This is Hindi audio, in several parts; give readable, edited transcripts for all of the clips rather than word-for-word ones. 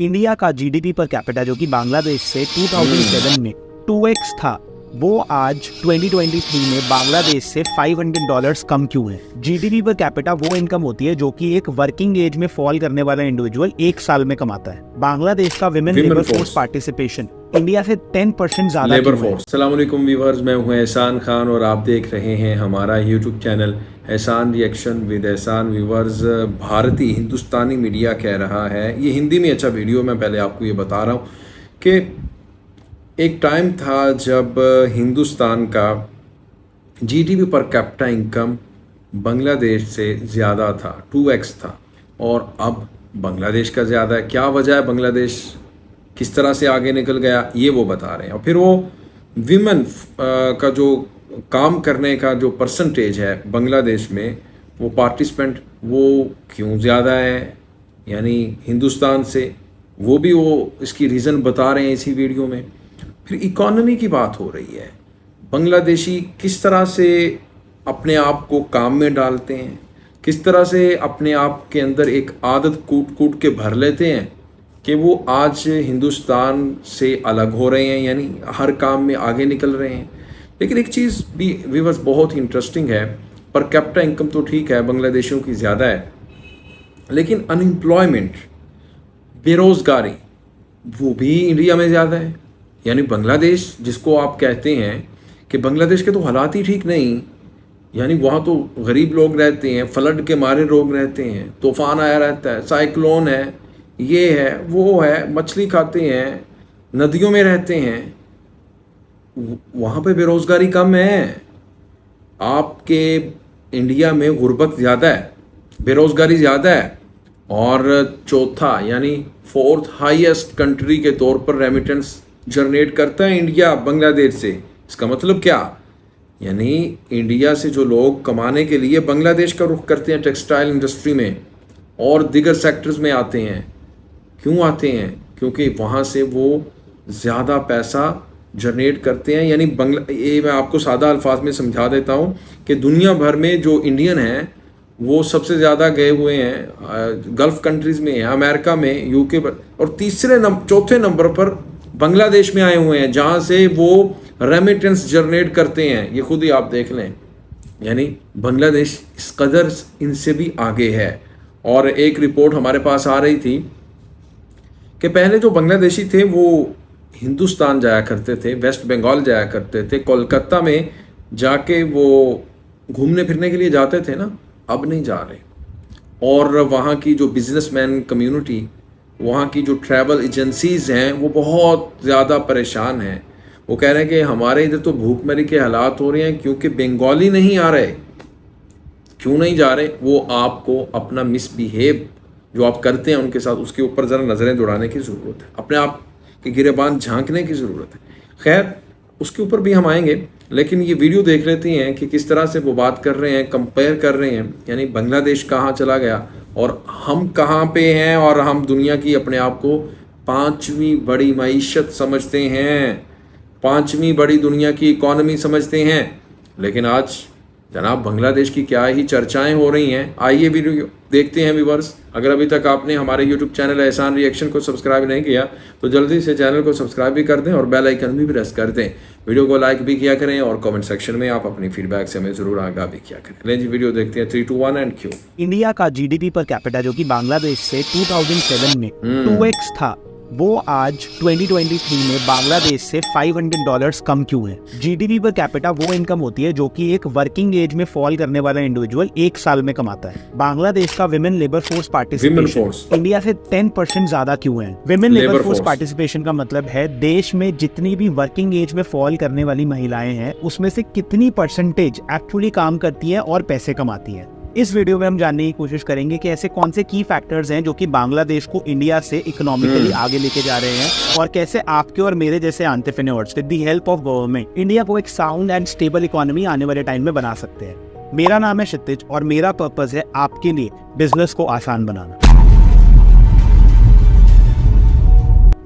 इंडिया का जीडीपी पर कैपिटा जो कि बांग्लादेश से 2007 में 2x था, वो आज 2023 में बांग्लादेश से $500 कम क्यों है? जीडीपी पर कैपिटा वो इनकम होती है जो कि एक वर्किंग एज में फॉल करने वाला इंडिविजुअल एक साल में कमाता है। बांग्लादेश का women labour force participation India से 10% ज्यादा लेबर फोर्स। अस्सलाम वालेकुम व्यूअर्स, मैं हूं एहसान खान और आप देख रहे हैं हमारा यूट्यूब चैनल एहसान रिएक्शन विद एहसान। व्यूअर्स, भारतीय हिंदुस्तानी मीडिया कह रहा है, ये हिंदी में अच्छा वीडियो, मैं पहले आपको ये बता रहा हूँ कि एक टाइम था जब हिंदुस्तान का GDP per capita income Bangladesh से ज़्यादा था, 2x था, और अब बांग्लादेश का ज़्यादा है। क्या वजह है, बांग्लादेश किस तरह से आगे निकल गया, ये वो बता रहे हैं। और फिर वो विमेन का जो काम करने का जो परसेंटेज है बांग्लादेश में, वो पार्टिसिपेंट वो क्यों ज़्यादा है यानी हिंदुस्तान से, वो भी वो इसकी रीज़न बता रहे हैं इसी वीडियो में। फिर इकॉनमी की बात हो रही है, बांग्लादेशी किस तरह से अपने आप को काम में डालते हैं, किस तरह से अपने आप के अंदर एक आदत कूट कूट के भर लेते हैं कि वो आज हिंदुस्तान से अलग हो रहे हैं, यानी हर काम में आगे निकल रहे हैं। लेकिन एक चीज़ भी व्यूअर्स बहुत ही इंटरेस्टिंग है, पर कैपिटा इनकम तो ठीक है, बांग्लादेशियों की ज़्यादा है, लेकिन अनएम्प्लॉयमेंट, बेरोज़गारी, वो भी इंडिया में ज़्यादा है। यानी बांग्लादेश जिसको आप कहते हैं कि बांग्लादेश के तो हालात ही ठीक नहीं, यानी वहाँ तो गरीब लोग रहते हैं, फ्लड के मारे लोग रहते हैं, तूफ़ान आया रहता है, साइक्लोन है, ये है वो है, मछली खाते हैं, नदियों में रहते हैं, वहाँ पे बेरोज़गारी कम है। आपके इंडिया में गुर्बत ज़्यादा है, बेरोज़गारी ज़्यादा है, और चौथा यानी 4th हाईएस्ट कंट्री के तौर पर रेमिटेंस जनरेट करता है इंडिया बांग्लादेश से। इसका मतलब क्या, यानी इंडिया से जो लोग कमाने के लिए बांग्लादेश का रुख करते हैं, टेक्सटाइल इंडस्ट्री में और दीगर सेक्टर्स में आते हैं, क्यों आते हैं? क्योंकि वहाँ से वो ज़्यादा पैसा जनरेट करते हैं। यानी ये मैं आपको सादा अल्फाज में समझा देता हूँ कि दुनिया भर में जो इंडियन हैं वो सबसे ज़्यादा गए हुए हैं गल्फ़ कंट्रीज़ में, अमेरिका में, यूके पर, और चौथे नंबर पर बांग्लादेश में आए हुए हैं, जहाँ से वो रेमिटेंस जनरेट करते हैं। ये खुद ही आप देख लें, यानी बांग्लादेश इस कदर इनसे भी आगे है। और एक रिपोर्ट हमारे पास आ रही थी कि पहले जो बांग्लादेशी थे वो हिंदुस्तान जाया करते थे, वेस्ट बंगाल जाया करते थे, कोलकाता में जाके वो घूमने फिरने के लिए जाते थे ना, अब नहीं जा रहे। और वहाँ की जो बिजनेसमैन कम्युनिटी, वहाँ की जो ट्रैवल एजेंसीज़ हैं, वो बहुत ज़्यादा परेशान हैं। वो कह रहे हैं कि हमारे इधर तो भूखमरी के हालात हो रहे हैं क्योंकि बंगाली नहीं आ रहे। क्यों नहीं जा रहे? वो आपको अपना मिसबिहेव जो आप करते हैं उनके साथ, उसके ऊपर ज़रा नज़रें दौड़ाने की ज़रूरत है, अपने आप के गिरेबान झांकने की ज़रूरत है। खैर, उसके ऊपर भी हम आएंगे, लेकिन ये वीडियो देख लेते हैं कि किस तरह से वो बात कर रहे हैं, कंपेयर कर रहे हैं, यानी बांग्लादेश कहाँ चला गया और हम कहाँ पे हैं। और हम दुनिया की अपने आप को 5वीं बड़ी मईशत समझते हैं, 5वीं बड़ी दुनिया की इकॉनमी समझते हैं, लेकिन आज जनाब बांग्लादेश की क्या ही चर्चाएं हो रही हैं। आइए वीडियो देखते हैं व्यूअर्स। अगर अभी तक आपने हमारे यूट्यूब चैनल एहसान रिएक्शन को सब्सक्राइब नहीं किया तो जल्दी से चैनल को सब्सक्राइब भी कर दें और बेल आइकन भी प्रेस कर दें। वीडियो को लाइक भी किया करें और कमेंट सेक्शन में आप अपनी फीडबैक से हमें जरूर आगाह भी किया करें। लें जी, वीडियो देखते हैं। 3, 2, 1 एंड क्यू। इंडिया का जीडीपी पर कैपिटा जो कि बांग्लादेश से 2007 में 2x था, वो आज 2023 में बांग्लादेश से $500 कम क्यों है? जीडीपी पर कैपिटा वो इनकम होती है जो कि एक वर्किंग एज में फॉल करने वाला इंडिविजुअल एक साल में कमाता है। बांग्लादेश का women labour force participation India से 10% ज्यादा क्यों है? विमेन लेबर फोर्स पार्टिसिपेशन का मतलब है देश में जितनी भी वर्किंग एज में फॉल करने वाली महिलाएं हैं उसमें से कितनी परसेंटेज एक्चुअली काम करती है और पैसे कमाती है। इस वीडियो में हम जानने की कोशिश करेंगे कि ऐसे कौन से की फैक्टर्स हैं जो कि बांग्लादेश को इंडिया से इकोनॉमिकली आगे लेके जा रहे हैं, और कैसे आपके और मेरे जैसे entrepreneurs with the help of government India को एक साउंड एंड स्टेबल इकोनॉमी आने वाले टाइम में बना सकते हैं। मेरा नाम है क्षितिज और मेरा पर्पस है आपके लिए बिजनेस को आसान बनाना।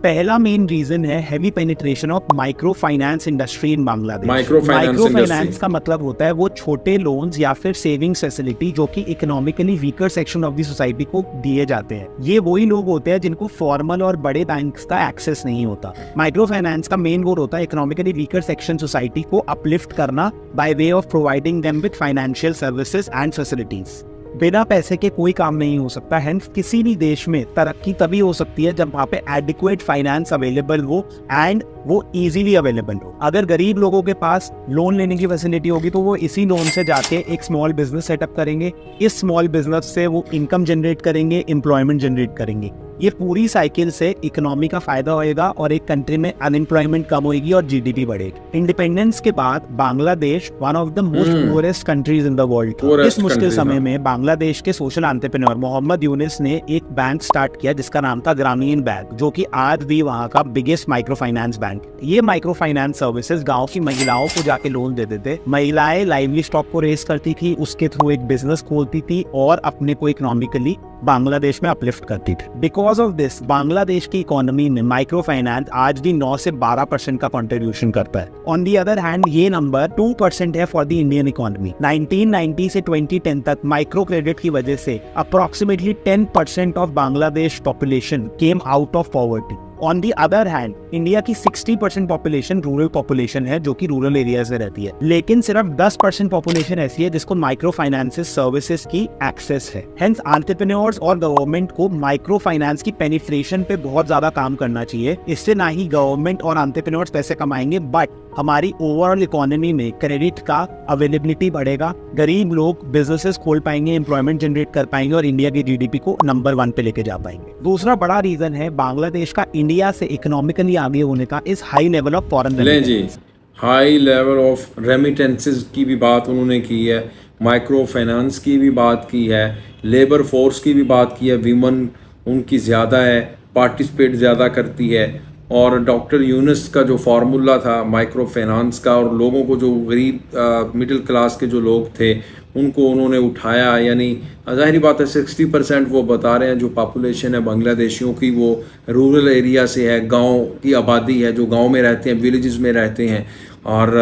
पहला मेन रीजन है heavy penetration of micro finance industry in Bangladesh. Micro finance finance का मतलब होता है वो छोटे लोन्स या फिर सेविंग्स फैसिलिटी जो कि economically weaker section of the society को दिए जाते हैं। ये वही लोग होते हैं जिनको फॉर्मल और बड़े बैंक्स का एक्सेस नहीं होता। माइक्रो फाइनेंस का मेन गोल होता है इकोनॉमिकली वीकर सेक्शन सोसाइटी को अपलिफ्ट करना by way of providing them with financial services and facilities. बिना पैसे के कोई काम नहीं हो सकता। हेंस किसी भी देश में तरक्की तभी हो सकती है जब वहाँ पे एडिक्वेट फाइनेंस अवेलेबल हो एंड वो इजीली अवेलेबल हो। अगर गरीब लोगों के पास लोन लेने की फैसिलिटी होगी तो वो इसी लोन से जाके एक स्मॉल बिजनेस सेटअप करेंगे। इस स्मॉल बिजनेस से वो इनकम जनरेट करेंगे, एम्प्लॉयमेंट जनरेट करेंगे। ये पूरी साइकिल से इकोनॉमी का फायदा होएगा और एक कंट्री में अनएम्प्लॉयमेंट कम होगी और जीडीपी बढ़ेगी। इंडिपेंडेंस के बाद Bangladesh one of the most poorest countries in the world था। इस मुश्किल समय में बांग्लादेश के सोशल एंटरप्रेन्योर मोहम्मद यूनिस ने एक बैंक स्टार्ट किया जिसका नाम था ग्रामीण बैंक, जो कि आज भी वहाँ का बिगेस्ट माइक्रो फाइनेंस बैंक। ये माइक्रो फाइनेंस सर्विसेज गाँव की महिलाओं को जाके लोन देते थे। महिलाएं लाइवली स्टॉक को रेस करती थी, उसके थ्रू एक बिजनेस खोलती थी और अपने को इकोनॉमिकली बांग्लादेश में अपलिफ्ट करती थी। बिकॉज ऑफ दिस बांग्लादेश की इकोनॉमी में माइक्रो फाइनेंस आज भी 9 से 12% का कंट्रीब्यूशन करता है। ऑन दी अदर हैंड ये नंबर 2% है फॉर द इंडियन इकोनॉमी। 1990 से 2010 तक माइक्रो क्रेडिट की वजह से approximately 10% of Bangladesh population came out of poverty. On the other hand India की 60% पॉपुलेशन रूरल पॉपुलेशन है जो कि रूरल एरिया से रहती है, लेकिन सिर्फ 10% पॉपुलेशन ऐसी है जिसको माइक्रो फाइनेंस सर्विसेज की एक्सेस है। हेंस एंटरप्रेन्योर्स और गवर्नमेंट को माइक्रो फाइनेंस की पेनिट्रेशन पे बहुत ज्यादा काम करना चाहिए। इससे ना ही गवर्नमेंट और एंटरप्रेन्योर्स पैसे कमाएंगे बट हमारी ओवरऑल इकोनॉमी में क्रेडिट का अवेलेबिलिटी बढ़ेगा, गरीब लोग बिजनेसेस खोल पाएंगे, एम्प्लॉयमेंट जनरेट कर पाएंगे और इंडिया की जीडीपी को नंबर 1 पे लेके जा पाएंगे। दूसरा बड़ा रीजन है बांग्लादेश का इंडिया से इकोनॉमिकली आगे होने का इस high level of foreign remittances. High level of remittances की भी बात उन्होंने की है, माइक्रो फाइनेंस की भी बात की है, लेबर फोर्स की भी बात की है। विमन उनकी ज़्यादा है, पार्टिसिपेट ज़्यादा करती है। और डॉक्टर यूनुस का जो फार्मूला था माइक्रो फाइनेंस का और लोगों को जो गरीब मिडिल क्लास के जो लोग थे उनको उन्होंने उठाया। यानी ज़ाहिर बात है 60% वो बता रहे हैं जो पॉपुलेशन है बांग्लादेशियों की वो रूरल एरिया से है, गांव की आबादी है, जो गांव में रहते हैं, विलेजेस में रहते हैं। और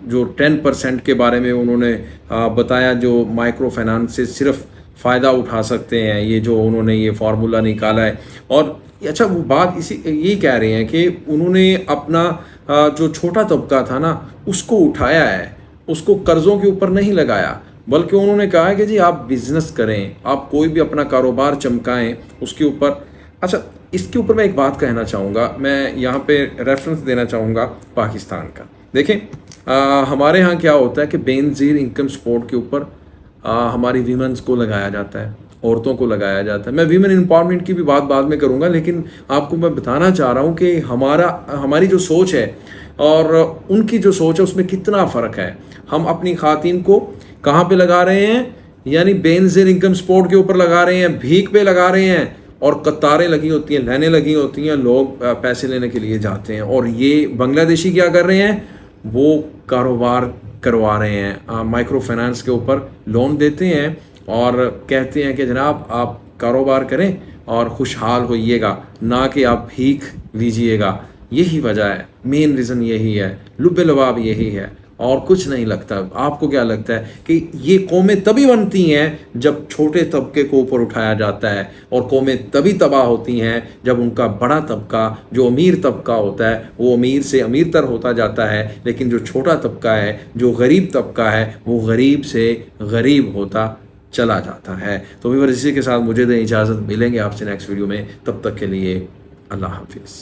जो 10% के बारे में उन्होंने बताया जो माइक्रो फाइनेंस से सिर्फ फ़ायदा उठा सकते हैं, ये जो उन्होंने ये फार्मूला निकाला है। और अच्छा वो बात इसी यही कह रहे हैं कि उन्होंने अपना जो छोटा तबका था ना उसको उठाया है, उसको कर्ज़ों के ऊपर नहीं लगाया, बल्कि उन्होंने कहा है कि जी आप बिज़नेस करें, आप कोई भी अपना कारोबार चमकाएं उसके ऊपर। अच्छा इसके ऊपर मैं एक बात कहना चाहूँगा, मैं यहाँ पे रेफरेंस देना चाहूँगा पाकिस्तान का। देखें हमारे यहाँ क्या होता है कि बेनज़ीर इनकम सपोर्ट के ऊपर हमारी वीमेंस को लगाया जाता है, औरतों को लगाया जाता है। मैं वीमेन एम्पावरमेंट की भी बात बाद में करूंगा, लेकिन आपको मैं बताना चाह रहा हूं कि हमारी जो सोच है और उनकी जो सोच है उसमें कितना फ़र्क है। हम अपनी खातिन को कहाँ पे लगा रहे हैं, यानी बेनज़ीर इनकम सपोर्ट के ऊपर लगा रहे हैं, भीख पे लगा रहे हैं और कतारें लगी होती हैं, लाइनें लगी होती हैं, लोग पैसे लेने के लिए जाते हैं। और ये बांग्लादेशी क्या कर रहे हैं, वो कारोबार करवा रहे हैं, माइक्रो फाइनेंस के ऊपर लोन देते हैं और कहते हैं कि जनाब आप कारोबार करें और खुशहाल होइएगा, ना कि आप भीख लीजिएगा। यही वजह है, मेन रीज़न यही है, लुब्बे लबाब यही है और कुछ नहीं लगता। आपको क्या लगता है कि ये कौमें तभी बनती हैं जब छोटे तबके को ऊपर उठाया जाता है, और कौमें तभी तबाह होती हैं जब उनका बड़ा तबका जो अमीर तबका होता है वो अमीर से अमीर तर होता जाता है, लेकिन जो छोटा तबका है, जो गरीब तबका है, वो गरीब से गरीब होता चला जाता है। तो व्यूअर्स इसी के साथ मुझे दें इजाज़त, मिलेंगे आपसे नेक्स्ट वीडियो में, तब तक के लिए अल्लाह हाफिज़।